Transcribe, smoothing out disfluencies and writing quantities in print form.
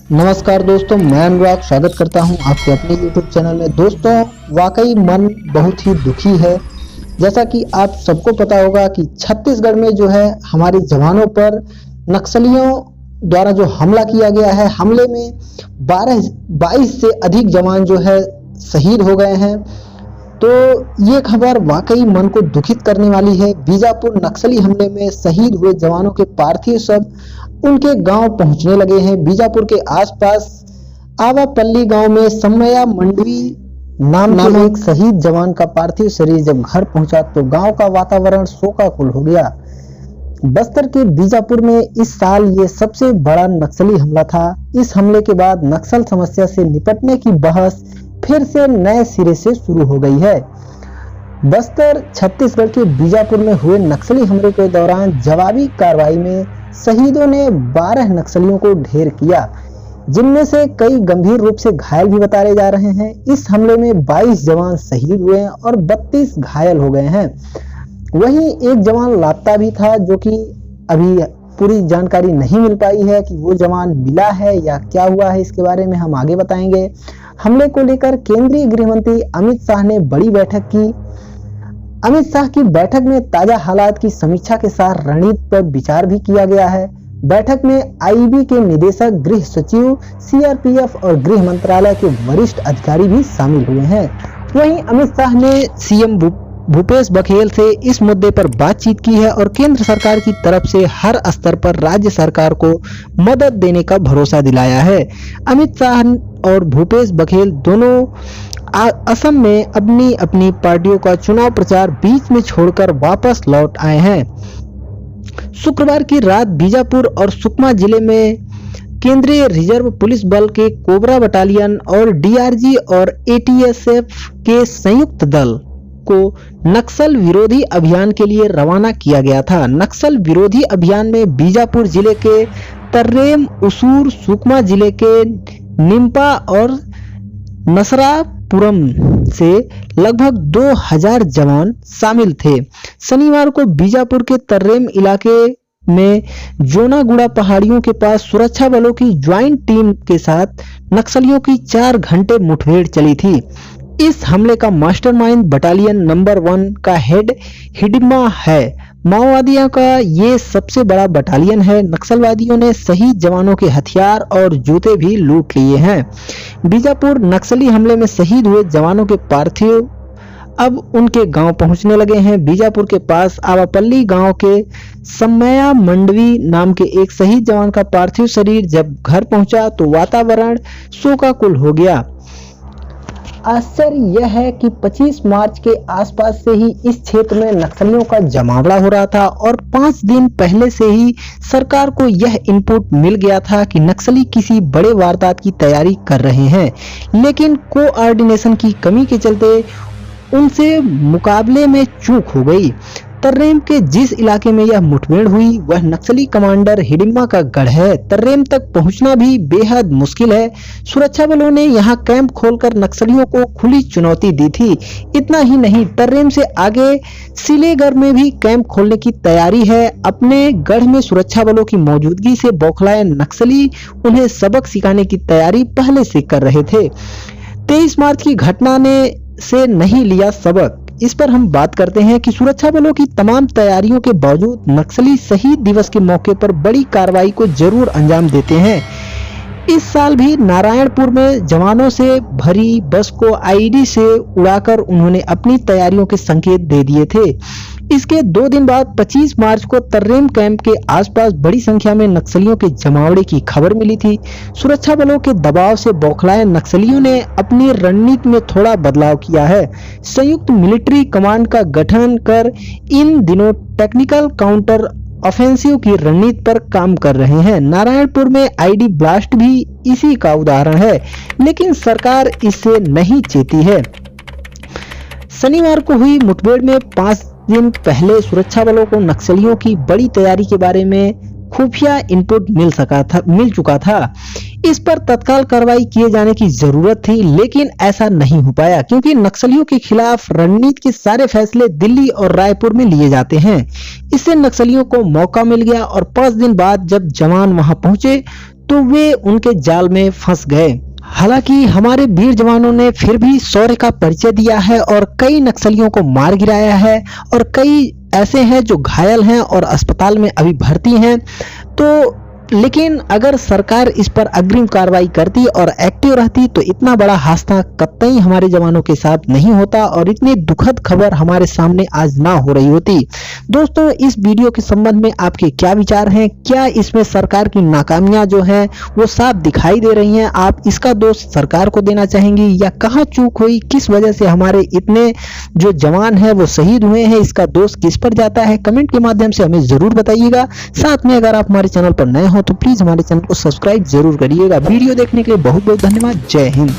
नमस्कार दोस्तों, मैं अनुराग स्वागत करता हूं आपके अपने YouTube चैनल में। दोस्तों, वाकई मन बहुत ही दुखी है। जैसा कि आप सबको पता होगा कि छत्तीसगढ़ में जो है हमारे जवानों पर नक्सलियों द्वारा जो हमला किया गया है, हमले में 22 से अधिक जवान जो है शहीद हो गए हैं। तो ये खबर वाकई मन को दुखित करने वाली है। बीजापुर नक्सली हमले में शहीद हुए जवानों के पार्थिव शव उनके गांव पहुंचने लगे हैं। बीजापुर के आसपास आवापल्ली गांव में सम्मया मंडवी नाम के एक शहीद जवान का पार्थिव शरीर जब घर पहुंचा तो गांव का वातावरण शोकाकुल हो गया। बस्तर के बीजापुर में इस साल ये सबसे बड़ा नक्सली हमला था। इस हमले के बाद नक्सल समस्या से निपटने की बहस फिर से नए सिरे से शुरू हो गई है। बस्तर छत्तीसगढ़ के बीजापुर में हुए नक्सली हमले के दौरान जवाबी कार्रवाई में शहीदों ने 12 नक्सलियों को ढेर किया, जिनमें से कई गंभीर रूप से घायल भी बताए जा रहे हैं। इस हमले में 22 जवान शहीद हुए हैं और 32 घायल हो गए हैं। वहीं एक जवान लापता भी था, जो कि अभी पूरी जानकारी नहीं मिल पाई है कि वो जवान मिला है या क्या हुआ है। इसके बारे में हम आगे बताएंगे। हमले को लेकर केंद्रीय गृह मंत्री अमित शाह ने बड़ी बैठक की। अमित शाह की बैठक में ताजा हालात की समीक्षा के साथ रणनीति पर विचार भी किया गया है। बैठक में आईबी के निदेशक, गृह सचिव, सीआरपीएफ और गृह मंत्रालय के वरिष्ठ अधिकारी भी शामिल हुए हैं। वहीं अमित शाह ने सीएम भूपेश बघेल से इस मुद्दे पर बातचीत की है और केंद्र सरकार की तरफ से हर स्तर पर राज्य सरकार को मदद देने का भरोसा दिलाया है। अमित शाह और भूपेश बघेल दोनों असम में अपनी अपनी पार्टियों का चुनाव प्रचार बीच में छोड़कर वापस लौट आए हैं। शुक्रवार की रात बीजापुर और सुकमा जिले में केंद्रीय रिजर्व पुलिस बल के कोबरा बटालियन और डीआरजी और एटीएसएफ के संयुक्त दल को नक्सल विरोधी अभियान के लिए रवाना किया गया था। नक्सल विरोधी अभियान में बीजापुर जिले के तर्रेम, उसूर, सुकमा जिले के निम्पा और नसरापुरम से लगभग 2000 जवान शामिल थे। शनिवार को बीजापुर के तर्रेम इलाके में जोनागुड़ा पहाड़ियों के पास सुरक्षा बलों की ज्वाइंट टीम के साथ नक्सलियों की 4 घंटे मुठभेड़ चली थी। इस हमले का मास्टरमाइंड बटालियन नंबर 1 का हेड हिडिम्बा है। माओवादियों का ये सबसे बड़ा बटालियन है। नक्सलवादियों ने शहीद जवानों के हथियार और जूते भी लूट लिए हैं। बीजापुर नक्सली हमले में शहीद हुए जवानों के पार्थिव अब उनके गांव पहुंचने लगे हैं। बीजापुर के पास आवापल्ली गांव के सम्मया मंडवी नाम के एक शहीद जवान का पार्थिव शरीर जब घर पहुंचा तो वातावरण शोकाकुल हो गया। आश्चर्य यह है कि 25 मार्च के आसपास से ही इस क्षेत्र में नक्सलियों का जमावड़ा हो रहा था और 5 दिन पहले से ही सरकार को यह इनपुट मिल गया था कि नक्सली किसी बड़े वारदात की तैयारी कर रहे हैं, लेकिन कोऑर्डिनेशन की कमी के चलते उनसे मुकाबले में चूक हो गई। तर्रेम के जिस इलाके में यह मुठभेड़ हुई वह नक्सली कमांडर हिडिम्बा का गढ़ है। तर्रेम तक पहुंचना भी बेहद मुश्किल है। सुरक्षा बलों ने यहां कैंप खोलकर नक्सलियों को खुली चुनौती दी थी। इतना ही नहीं, तर्रेम से आगे सिलेगढ़ में भी कैंप खोलने की तैयारी है। अपने गढ़ में सुरक्षा बलों की मौजूदगी से बौखलाए नक्सली उन्हें सबक सिखाने की तैयारी पहले से कर रहे थे। 23 मार्च की घटना ने से नहीं लिया सबक। इस पर हम बात करते हैं कि सुरक्षा बलों की तमाम तैयारियों के बावजूद नक्सली शहीद दिवस के मौके पर बड़ी कार्रवाई को जरूर अंजाम देते हैं। इस साल भी नारायणपुर में जवानों से भरी बस को आईईडी से उड़ाकर उन्होंने अपनी तैयारियों के संकेत दे दिए थे। इसके 2 दिन बाद 25 मार्च को तर्रेम कैंप के आसपास बड़ी संख्या में नक्सलियों के जमावड़े की खबर मिली थी। सुरक्षा बलों के दबाव से बौखलाए नक्सलियों ने अपनी रणनीति में थोड़ा बदलाव किया है। संयुक्त मिलिट्री कमांड का गठन कर इन दिनों टेक्निकल काउंटर ऑफेंसिव की रणनीति पर काम कर रहे हैं। नारायणपुर में आईडी ब्लास्ट भी इसी का उदाहरण है, लेकिन सरकार इससे नहीं चेती है। शनिवार को हुई मुठभेड़ में 5 दिन पहले सुरक्षा बलों को नक्सलियों की बड़ी तैयारी के बारे में खुफिया इनपुट मिल चुका था। इस पर तत्काल कार्रवाई किए जाने की जरूरत थी, लेकिन ऐसा नहीं हो पाया क्योंकि नक्सलियों के खिलाफ रणनीति के सारे फैसले दिल्ली और रायपुर में लिए जाते हैं। इससे नक्सलियों को मौका मिल गया और 5 दिन बाद जब जवान वहां पहुंचे तो वे उनके जाल में फंस गए। हालांकि हमारे वीर जवानों ने फिर भी शौर्य का परिचय दिया है और कई नक्सलियों को मार गिराया है और कई ऐसे हैं जो घायल हैं और अस्पताल में अभी भर्ती हैं। तो लेकिन अगर सरकार इस पर अग्रिम कार्रवाई करती और एक्टिव रहती तो इतना बड़ा हादसा कतई हमारे जवानों के साथ नहीं होता और इतनी दुखद खबर हमारे सामने आज ना हो रही होती। दोस्तों, इस वीडियो के संबंध में आपके क्या विचार हैं? क्या इसमें सरकार की नाकामियां जो हैं वो साफ दिखाई दे रही हैं? आप इसका दोष सरकार को देना चाहेंगी या कहां चूक हुई, किस वजह से हमारे इतने जो जवान हैं वो शहीद हुए हैं, इसका दोष किस पर जाता है? कमेंट के माध्यम से हमें जरूर बताइएगा। साथ में अगर आप हमारे चैनल पर नए हो तो प्लीज हमारे चैनल को सब्सक्राइब जरूर करिएगा। वीडियो देखने के लिए बहुत बहुत धन्यवाद। जय हिंद।